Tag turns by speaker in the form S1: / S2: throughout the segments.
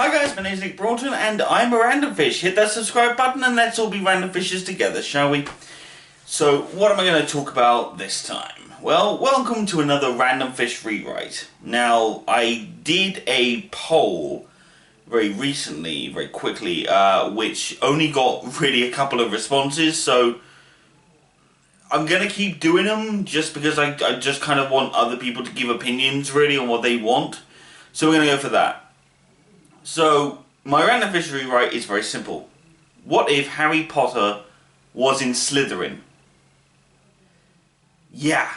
S1: Hi guys, my name is Nick Broughton and I'm a Randomfish. Hit that subscribe button and let's all be Randomfishes together, shall we? So, what am I going to talk about this time? Well, welcome to another Randomfish rewrite. Now, I did a poll very recently, very quickly, which only got really a couple of responses, so I'm going to keep doing them just because I just kind of want other people to give opinions really on what they want. So we're going to go for that. So, my Randomfish rewrite is very simple. What if Harry Potter was in Slytherin? Yeah,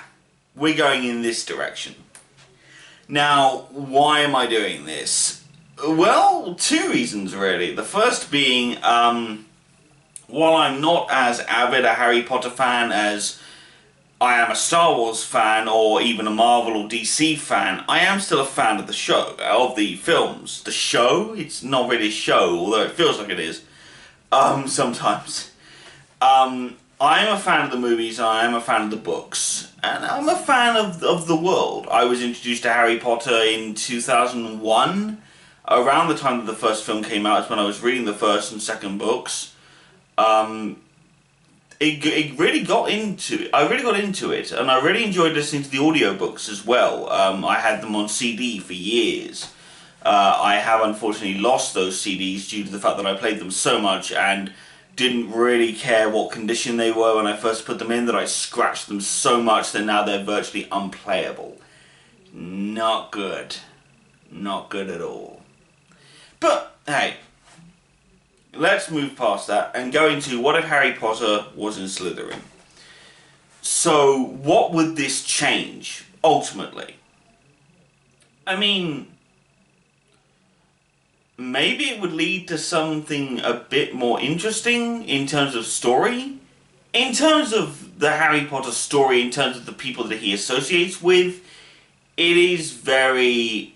S1: we're going in this direction. Now, why am I doing this? Well, two reasons really. The first being, while I'm not as avid a Harry Potter fan as I am a Star Wars fan or even a Marvel or DC fan, I am still a fan of the show, of the films. The show? It's not really a show, although it feels like it is. Sometimes. I am a fan of the movies, I am a fan of the books, and I'm a fan of the world. I was introduced to Harry Potter in 2001. Around the time that the first film came out is when I was reading the first and second books. It really got into it. I really got into it, and I really enjoyed listening to the audiobooks as well. I had them on CD for years. I have unfortunately lost those CDs due to the fact that I played them so much and didn't really care what condition they were when I first put them in, that I scratched them so much that now they're virtually unplayable. Not good. Not good at all. But, hey, let's move past that and go into what if Harry Potter was in Slytherin. So, what would this change, ultimately? I mean, maybe it would lead to something a bit more interesting in terms of story. In terms of the Harry Potter story, in terms of the people that he associates with, it is very,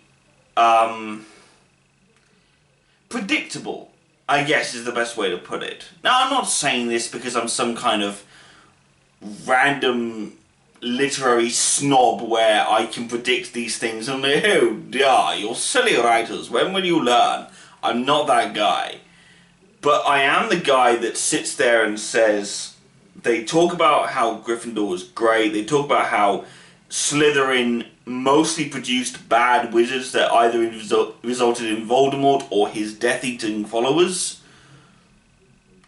S1: predictable, I guess is the best way to put it. Now, I'm not saying this because I'm some kind of random literary snob where I can predict these things and oh dear, you silly writers, when will you learn? I'm not that guy. But I am the guy that sits there and says, they talk about how Gryffindor was great, they talk about how Slytherin mostly produced bad wizards that either resulted in Voldemort or his Death-Eating followers.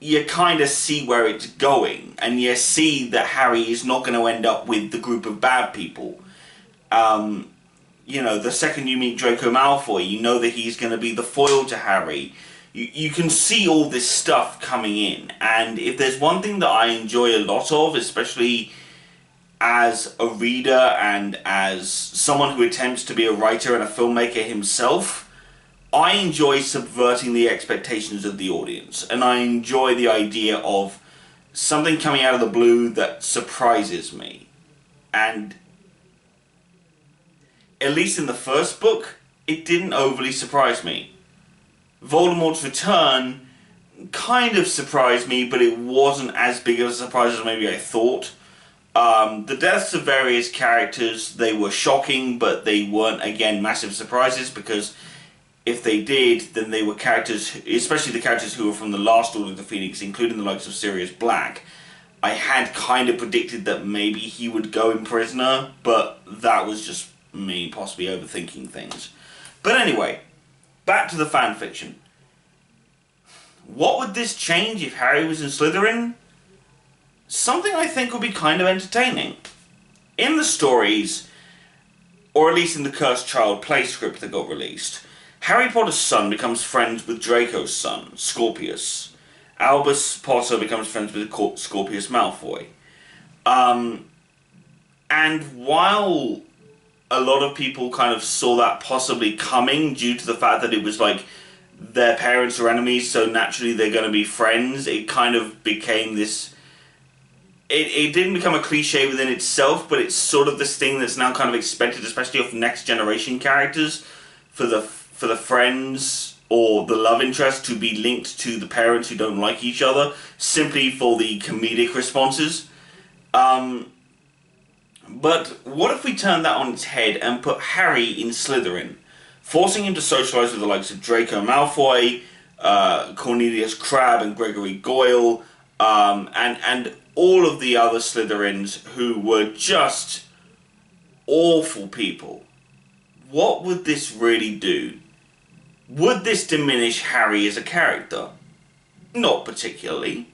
S1: You kind of see where it's going, and you see that Harry is not going to end up with the group of bad people. You know, the second you meet Draco Malfoy, you know that he's going to be the foil to Harry. You can see all this stuff coming in, and if there's one thing that I enjoy a lot of, especially as a reader and as someone who attempts to be a writer and a filmmaker himself, I enjoy subverting the expectations of the audience, and I enjoy the idea of something coming out of the blue that surprises me. And at least in the first book, it didn't overly surprise me. Voldemort's return kind of surprised me, but it wasn't as big of a surprise as maybe I thought. The deaths of various characters, they were shocking, but they weren't, again, massive surprises, because if they did, then they were characters, especially the characters who were from the last Order of the Phoenix, including the likes of Sirius Black. I had kind of predicted that maybe he would go in prisoner, but that was just me possibly overthinking things. But anyway, back to the fanfiction. What would this change if Harry was in Slytherin? Something I think would be kind of entertaining. In the stories, or at least in the Cursed Child play script that got released, Harry Potter's son becomes friends with Draco's son, Scorpius. Albus Potter becomes friends with Scorpius Malfoy. And while a lot of people kind of saw that possibly coming due to the fact that it was like their parents are enemies, so naturally they're going to be friends, it kind of became this... It didn't become a cliche within itself, but it's sort of this thing that's now kind of expected, especially of next generation characters, for the friends or the love interest to be linked to the parents who don't like each other, simply for the comedic responses. But what if we turn that on its head and put Harry in Slytherin? forcing him to socialise with the likes of Draco Malfoy, Cornelius Crabbe and Gregory Goyle, and all of the other Slytherins who were just awful people. What would this really do? Would this diminish Harry as a character? Not particularly.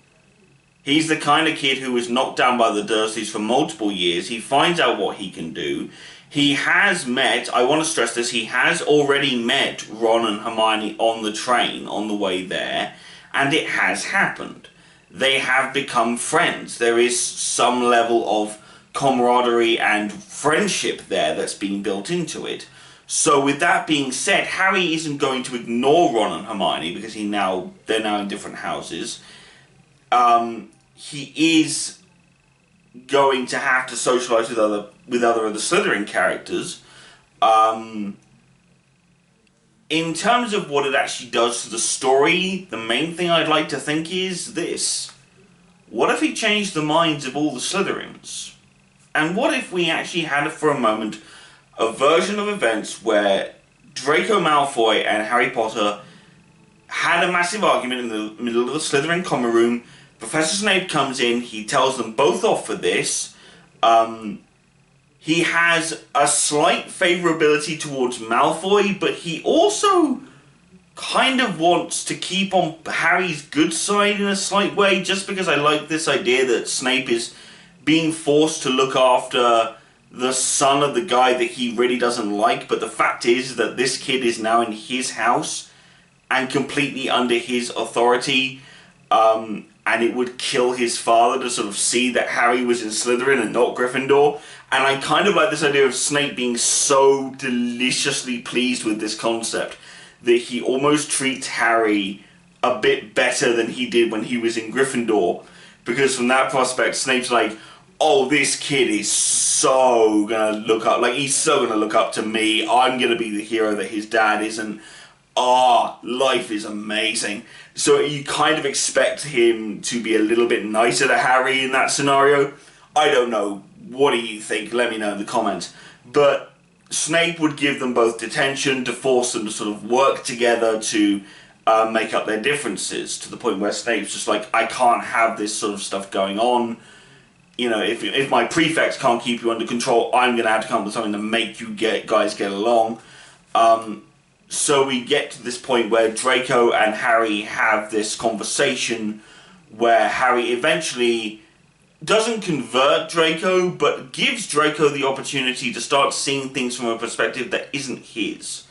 S1: He's the kind of kid who was knocked down by the Dursleys for multiple years. He finds out what he can do. He has met, I want to stress this, he has already met Ron and Hermione on the train on the way there, and it has happened. They have become friends. There is some level of camaraderie and friendship there that's being built into it. So with that being said, Harry isn't going to ignore Ron and Hermione because they're now in different houses. He is going to have to socialise with other of the Slytherin characters. In terms of what it actually does to the story, the main thing I'd like to think is this. What if he changed the minds of all the Slytherins? And what if we actually had, for a moment, a version of events where Draco Malfoy and Harry Potter had a massive argument in the middle of the Slytherin common room. Professor Snape comes in, he tells them both off for this. He has a slight favourability towards Malfoy, but he also kind of wants to keep on Harry's good side in a slight way, just because I like this idea that Snape is being forced to look after the son of the guy that he really doesn't like, but the fact is that this kid is now in his house and completely under his authority, and it would kill his father to sort of see that Harry was in Slytherin and not Gryffindor. And I kind of like this idea of Snape being so deliciously pleased with this concept that he almost treats Harry a bit better than he did when he was in Gryffindor, because from that prospect, Snape's like, oh, this kid is so gonna look up, like, he's so gonna look up to me, I'm gonna be the hero that his dad isn't. Life is amazing. So you kind of expect him to be a little bit nicer to Harry in that scenario. I don't know. What do you think? Let me know in the comments. But Snape would give them both detention to force them to sort of work together to make up their differences, to the point where Snape's just like, I can't have this sort of stuff going on. You know, if my prefects can't keep you under control, I'm going to have to come up with something to make you guys get along. So we get to this point where Draco and Harry have this conversation where Harry eventually doesn't convert Draco, but gives Draco the opportunity to start seeing things from a perspective that isn't his.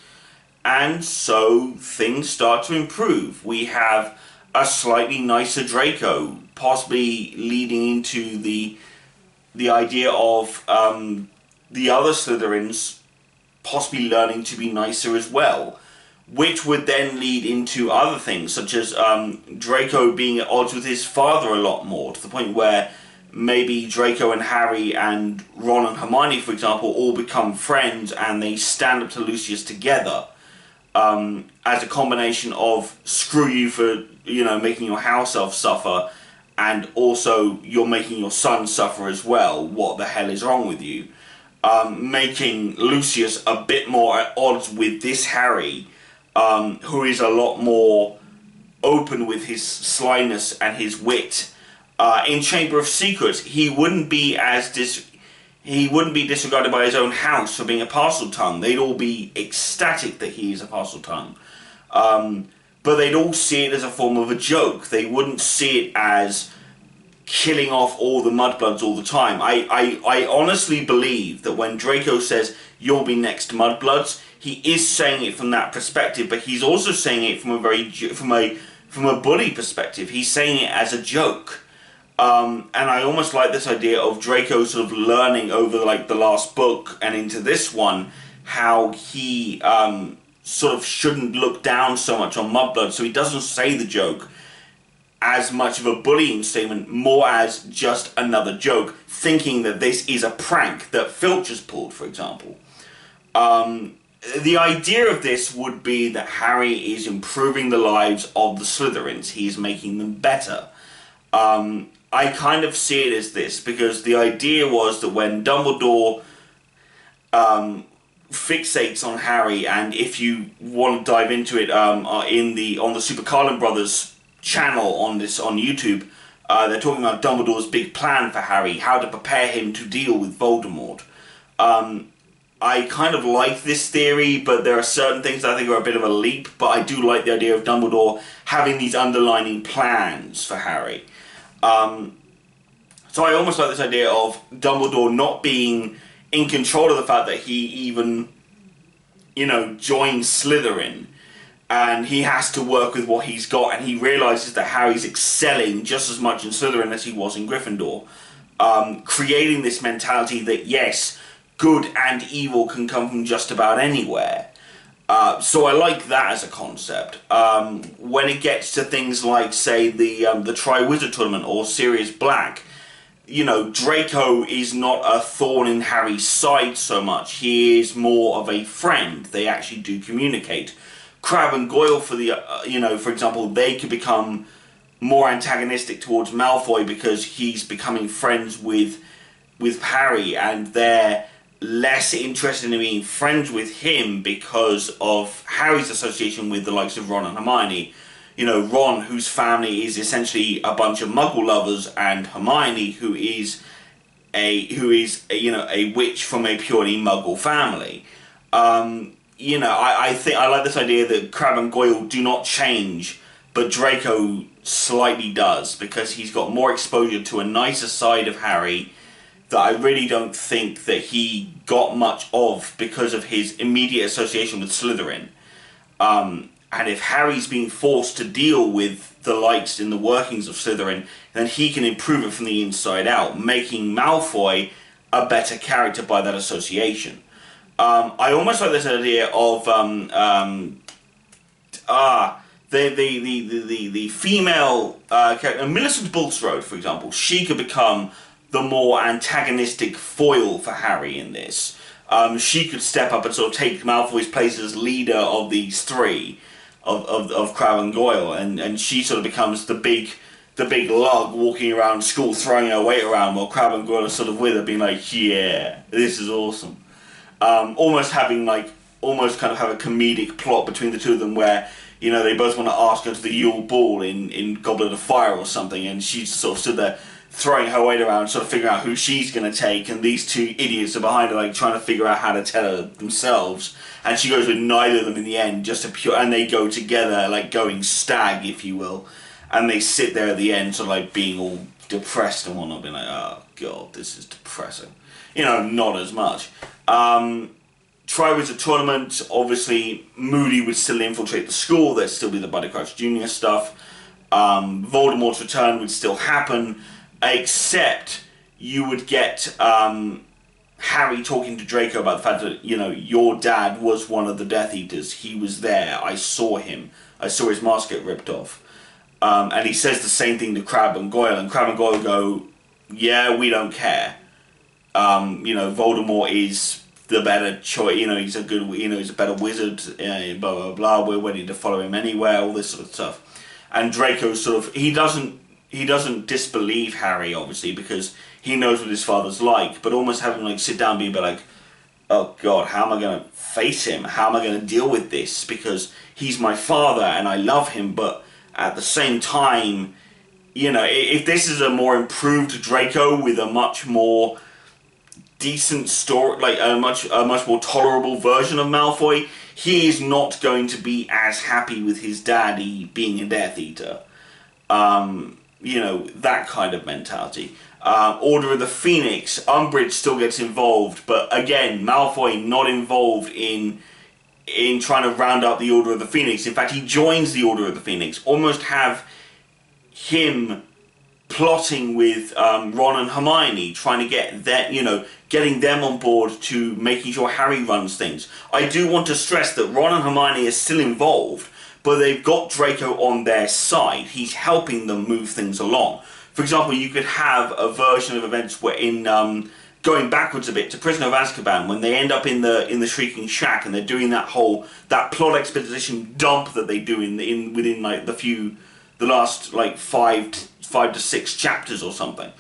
S1: And so things start to improve. We have a slightly nicer Draco, possibly leading into the idea of the other Slytherins possibly learning to be nicer as well, which would then lead into other things, such as Draco being at odds with his father a lot more, to the point where maybe Draco and Harry and Ron and Hermione, for example, all become friends and they stand up to Lucius together, as a combination of screw you for, you know, making your house elf suffer, and also you're making your son suffer as well, what the hell is wrong with you? Making Lucius a bit more at odds with this Harry, who is a lot more open with his slyness and his wit. In Chamber of Secrets, he wouldn't be disregarded by his own house for being a Parseltongue. They'd all be ecstatic that he is a Parseltongue. But they'd all see it as a form of a joke. They wouldn't see it as killing off all the Mudbloods all the time. I honestly believe that when Draco says, you'll be next Mudbloods, he is saying it from that perspective, but he's also saying it from a bully perspective. He's saying it as a joke. And I almost like this idea of Draco sort of learning over like the last book and into this one, how he sort of shouldn't look down so much on Mudblood, so he doesn't say the joke as much of a bullying statement, more as just another joke, thinking that this is a prank that Filch has pulled, for example. The idea of this would be that Harry is improving the lives of the Slytherins. He's making them better. I kind of see it as this, because the idea was that when Dumbledore fixates on Harry, and if you want to dive into it, on the Super Carlin Brothers channel on YouTube, they're talking about Dumbledore's big plan for Harry, how to prepare him to deal with Voldemort. I kind of like this theory, but there are certain things that I think are a bit of a leap, but I do like the idea of Dumbledore having these underlining plans for Harry. So I almost like this idea of Dumbledore not being in control of the fact that he even, joins Slytherin, and he has to work with what he's got, and he realises that Harry's excelling just as much in Slytherin as he was in Gryffindor, creating this mentality that, yes, good and evil can come from just about anywhere. So I like that as a concept. When it gets to things like, say, the Triwizard Tournament or Sirius Black, Draco is not a thorn in Harry's side so much. He is more of a friend. They actually do communicate. Crabbe and Goyle, for example, they could become more antagonistic towards Malfoy because he's becoming friends with Harry, and they're less interested in being friends with him because of Harry's association with the likes of Ron and Hermione. Ron, whose family is essentially a bunch of Muggle lovers, and Hermione, who is a witch from a purely Muggle family. I think I like this idea that Crabbe and Goyle do not change, but Draco slightly does, because he's got more exposure to a nicer side of Harry that I really don't think that he got much of because of his immediate association with Slytherin. And if Harry's being forced to deal with the likes in the workings of Slytherin, then he can improve it from the inside out, making Malfoy a better character by that association. I almost like this idea of the female character, Millicent Bulstrode, for example. She could become the more antagonistic foil for Harry in this. She could step up and sort of take Malfoy's place as leader of these three, of Crabbe and Goyle, and she sort of becomes the big lug walking around school throwing her weight around, while Crabbe and Goyle are sort of with her being like, yeah, this is awesome. Almost kind of have a comedic plot between the two of them where, they both want to ask her to the Yule Ball in Goblet of Fire or something, and she's sort of stood there throwing her weight around, sort of figuring out who she's going to take, and these two idiots are behind her, trying to figure out how to tell her themselves, and she goes with neither of them in the end, and they go together, going stag, if you will, and they sit there at the end, sort of being all depressed and whatnot, being like, oh god, this is depressing. Not as much. Triwizard Tournament, obviously, Moody would still infiltrate the school, there'd still be the Buddy Crouch Jr. stuff, Voldemort's return would still happen, except you would get Harry talking to Draco about the fact that, your dad was one of the Death Eaters. He was there. I saw him. I saw his mask get ripped off. And he says the same thing to Crabbe and Goyle. And Crabbe and Goyle go, yeah, we don't care. Voldemort is the better choice. He's a good, he's a better wizard, blah, blah, blah. We're ready to follow him anywhere, all this sort of stuff. And Draco he doesn't disbelieve Harry, obviously, because he knows what his father's like, but almost having him sit down and be like, oh god, how am I going to face him? How am I going to deal with this? Because he's my father and I love him, but at the same time, if this is a more improved Draco with a much more decent story, a much more tolerable version of Malfoy, he is not going to be as happy with his daddy being a Death Eater. That kind of mentality. Order of the Phoenix, Umbridge still gets involved, but again, Malfoy not involved in trying to round up the Order of the Phoenix. In fact, he joins the Order of the Phoenix. Almost have him plotting with Ron and Hermione, trying to get that, getting them on board to making sure Harry runs things. I do want to stress that Ron and Hermione are still involved, but they've got Draco on their side. He's helping them move things along. For example, you could have a version of events where going backwards a bit to Prisoner of Azkaban, when they end up in the Shrieking Shack and they're doing that plot exposition dump that they do within the last 5 to 6 chapters or something.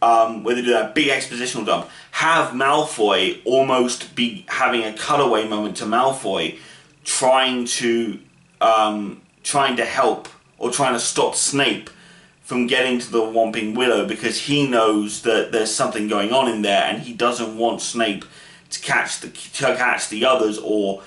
S1: where they do that big expositional dump, have Malfoy almost be having a cutaway moment to Malfoy trying to help or trying to stop Snape from getting to the Whomping Willow, because he knows that there's something going on in there and he doesn't want Snape to catch the others or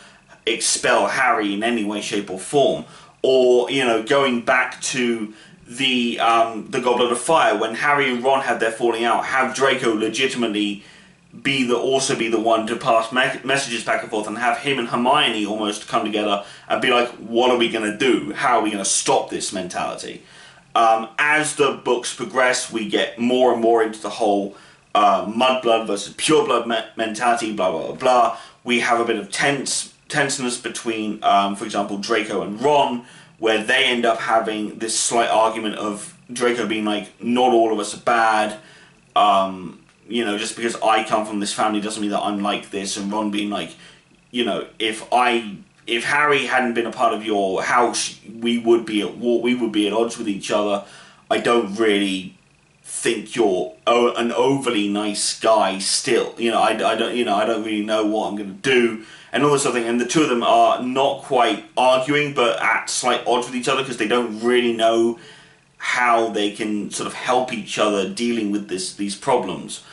S1: expel Harry in any way, shape or form. Or, you know, going back to the Goblet of Fire, when Harry and Ron had their falling out, have Draco legitimately also be the one to pass messages back and forth, and have him and Hermione almost come together and be like, what are we going to do? How are we going to stop this mentality? As the books progress, we get more and more into the whole mudblood versus pureblood mentality, blah, blah, blah, blah. We have a bit of tenseness between, for example, Draco and Ron, where they end up having this slight argument of Draco being like, not all of us are bad, you know, just because I come from this family doesn't mean that I'm like this, and Ron being like, you know, if Harry hadn't been a part of your house, we would be at war, we would be at odds with each other. I don't really think you're an overly nice guy still. You know, I don't really know what I'm going to do, and all this sort of thing. And the two of them are not quite arguing, but at slight odds with each other, because they don't really know how they can sort of help each other dealing with these problems.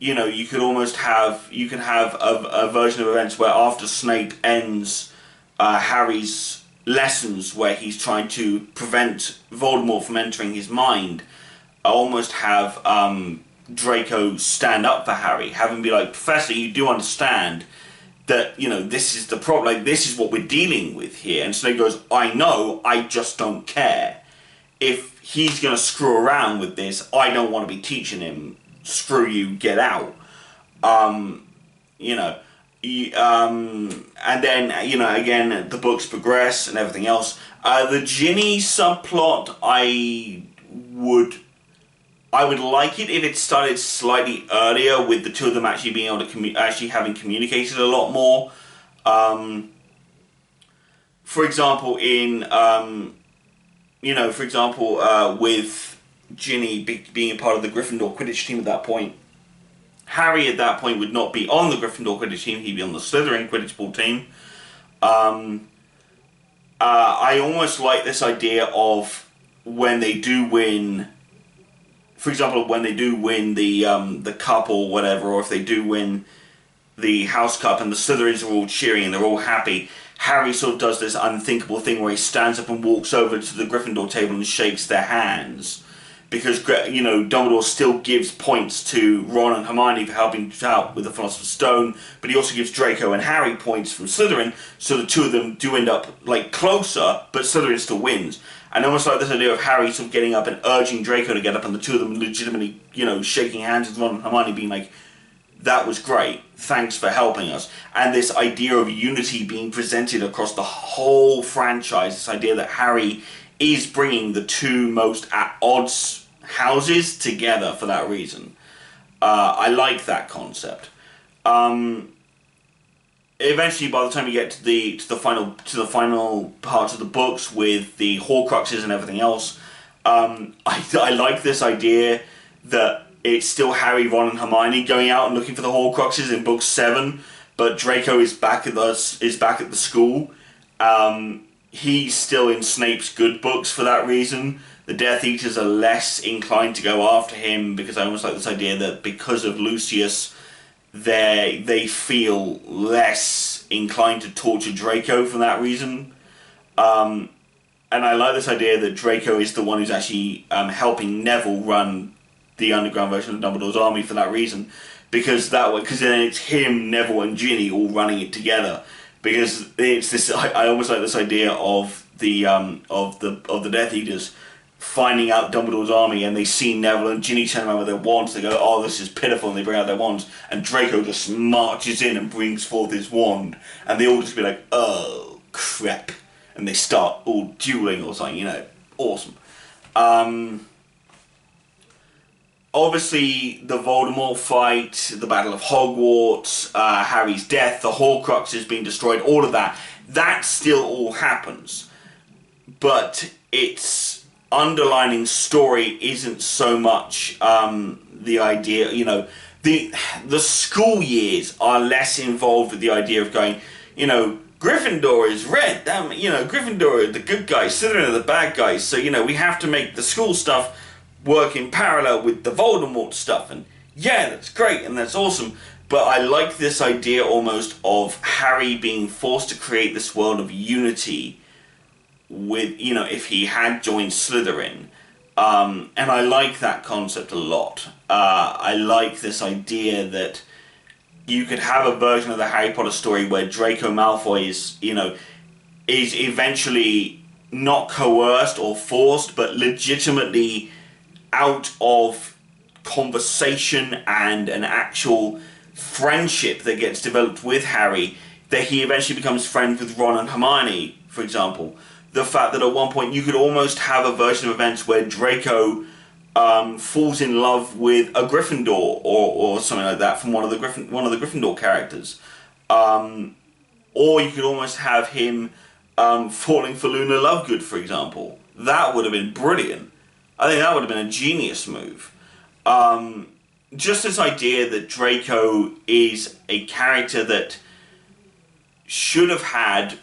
S1: You know, you could almost have a version of events where after Snape ends Harry's lessons, where he's trying to prevent Voldemort from entering his mind, almost have Draco stand up for Harry, have him be like, Professor, you do understand that, you know, this is the problem, like, this is what we're dealing with here. And Snape goes, I know, I just don't care. If he's going to screw around with this, I don't want to be teaching him. Screw you, get out. You know, and then, you know, again, the books progress and everything else. The Ginny subplot, I would like it if it started slightly earlier, with the two of them actually being able to actually having communicated a lot more. For example, with Ginny being a part of the Gryffindor Quidditch team at that point, Harry at that point would not be on the Gryffindor Quidditch team, he'd be on the Slytherin Quidditch ball team. I almost like this idea of when they do win, for example, when they do win the cup or whatever, or if they do win the House Cup and the Slytherins are all cheering and they're all happy, Harry sort of does this unthinkable thing where he stands up and walks over to the Gryffindor table and shakes their hands. Because, you know, Dumbledore still gives points to Ron and Hermione for helping out with the Philosopher's Stone, but he also gives Draco and Harry points from Slytherin, so the two of them do end up, like, closer, but Slytherin still wins. And almost like this idea of Harry sort of getting up and urging Draco to get up, and the two of them legitimately, you know, shaking hands with Ron and Hermione being like, that was great, thanks for helping us. And this idea of unity being presented across the whole franchise, this idea that Harry is bringing the two most at odds houses together for that reason. I like that concept. Eventually, by the time you get to the final parts of the books with the Horcruxes and everything else, I like this idea that it's still Harry, Ron, and Hermione going out and looking for the Horcruxes in book 7, but Draco is back at the school. He's still in Snape's good books for that reason. The Death Eaters are less inclined to go after him, because I almost like this idea that because of Lucius, they feel less inclined to torture Draco for that reason. And I like this idea that Draco is the one who's actually helping Neville run the underground version of Dumbledore's army for that reason, because then it's him, Neville, and Ginny all running it together. Because it's this, I almost like this idea of the Death Eaters finding out Dumbledore's army, and they see Neville and Ginny turn around with their wands. They go, "Oh, this is pitiful," and they bring out their wands. And Draco just marches in and brings forth his wand, and they all just be like, "Oh crap!" and they start all dueling or something. You know, awesome. Obviously, the Voldemort fight, the Battle of Hogwarts, Harry's death, the Horcruxes being destroyed, all of that still all happens. But it's underlining story isn't so much the idea, you know, the school years are less involved with the idea of going, you know, Gryffindor is red, damn, you know, Gryffindor are the good guys, Slytherin are the bad guys, so, you know, we have to make the school stuff work in parallel with the Voldemort stuff, and yeah, that's great, and that's awesome, but I like this idea almost of Harry being forced to create this world of unity with, you know, if he had joined Slytherin, and I like that concept a lot. I like this idea that you could have a version of the Harry Potter story where Draco Malfoy is, you know, is eventually not coerced or forced, but legitimately out of conversation and an actual friendship that gets developed with Harry, that he eventually becomes friends with Ron and Hermione, for example. The fact that at one point you could almost have a version of events where Draco falls in love with a Gryffindor or something like that from one of the Gryffindor characters, or you could almost have him falling for Luna Lovegood, for example. That would have been brilliant. I think that would have been a genius move. Just this idea that Draco is a character that should have had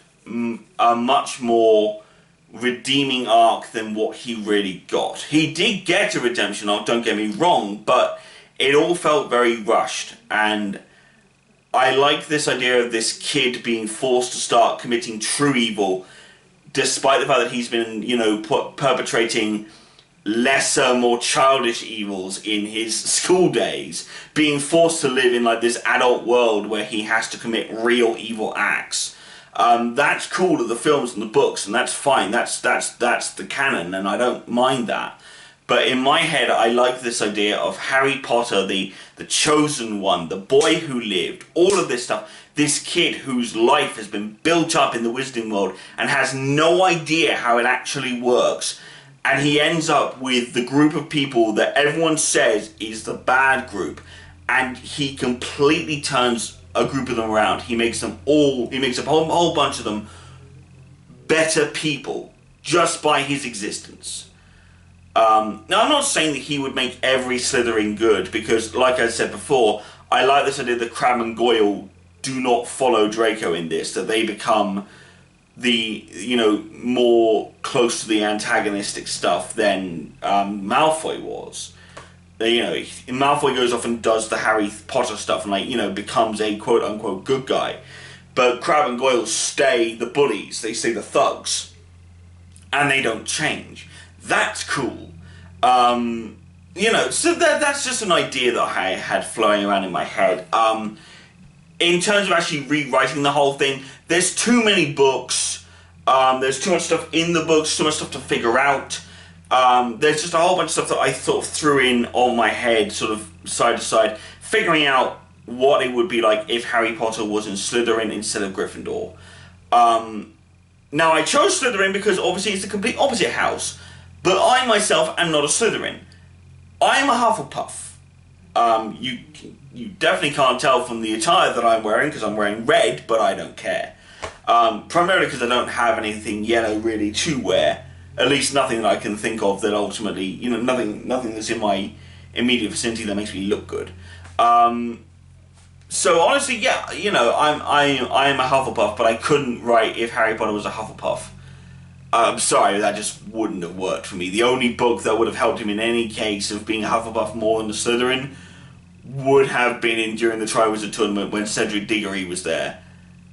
S1: a much more redeeming arc than what he really got. He did get a redemption arc, don't get me wrong, but it all felt very rushed, and I like this idea of this kid being forced to start committing true evil, despite the fact that he's been, you know, perpetrating lesser, more childish evils in his school days, being forced to live in like this adult world where he has to commit real evil acts. That's cool of the films and the books, and that's fine. That's the canon, and I don't mind that. But in my head, I like this idea of Harry Potter, the chosen one, the boy who lived, all of this stuff. This kid whose life has been built up in the wizarding world and has no idea how it actually works. And he ends up with the group of people that everyone says is the bad group. And he completely turns a group of them around. He makes a whole bunch of them better people just by his existence. Now, I'm not saying that he would make every Slytherin good, because, like I said before, I like this idea that Crabbe and Goyle do not follow Draco in this, that they become the, you know, more close to the antagonistic stuff than Malfoy was. You know, Malfoy goes off and does the Harry Potter stuff and, like, you know, becomes a quote-unquote good guy. But Crabbe and Goyle stay the bullies, they stay the thugs, and they don't change. That's cool. You know, so that's just an idea that I had flowing around in my head. In terms of actually rewriting the whole thing, there's too many books, there's too much stuff in the books, too much stuff to figure out. There's just a whole bunch of stuff that I sort of threw in on my head, sort of side to side, figuring out what it would be like if Harry Potter was in Slytherin instead of Gryffindor. Now, I chose Slytherin because obviously it's the complete opposite house, but I myself am not a Slytherin. I am a Hufflepuff. You definitely can't tell from the attire that I'm wearing, because I'm wearing red, but I don't care. Primarily because I don't have anything yellow really to wear. At least nothing that I can think of that ultimately, you know, nothing that's in my immediate vicinity that makes me look good. So honestly, yeah, you know, I am a Hufflepuff, but I couldn't write if Harry Potter was a Hufflepuff. I'm sorry, that just wouldn't have worked for me. The only book that would have helped him in any case of being a Hufflepuff more than a Slytherin would have been in during the Triwizard Tournament when Cedric Diggory was there.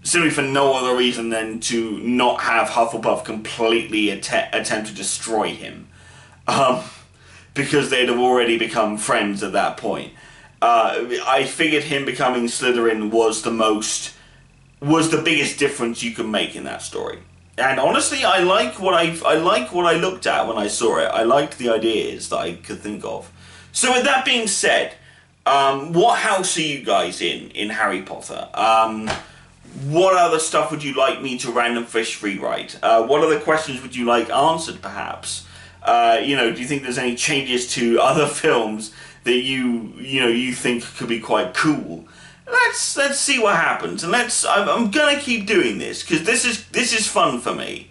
S1: Simply for no other reason than to not have Hufflepuff completely attempt to destroy him. Because they'd have already become friends at that point. I figured him becoming Slytherin was the biggest difference you could make in that story. And honestly, I like what I looked at when I saw it. I liked the ideas that I could think of. So with that being said, what house are you guys in Harry Potter? What other stuff would you like me to Randomfish rewrite? What other questions would you like answered, perhaps? You know, do you think there's any changes to other films that you think could be quite cool? Let's see what happens, and I'm gonna keep doing this because this is fun for me.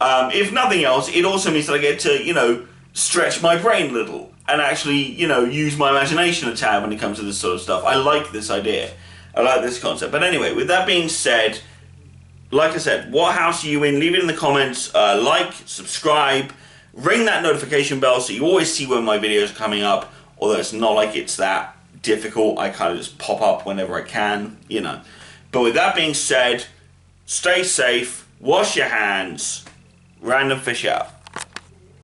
S1: If nothing else, it also means that I get to, you know, stretch my brain a little and actually, you know, use my imagination a tad when it comes to this sort of stuff. I like this idea. I like this concept. But anyway, with that being said, like I said, what house are you in? Leave it in the comments. Like, subscribe, ring that notification bell so you always see when my videos are coming up. Although it's not like it's that difficult. I kind of just pop up whenever I can, you know. But with that being said, stay safe, wash your hands, Randomfish out.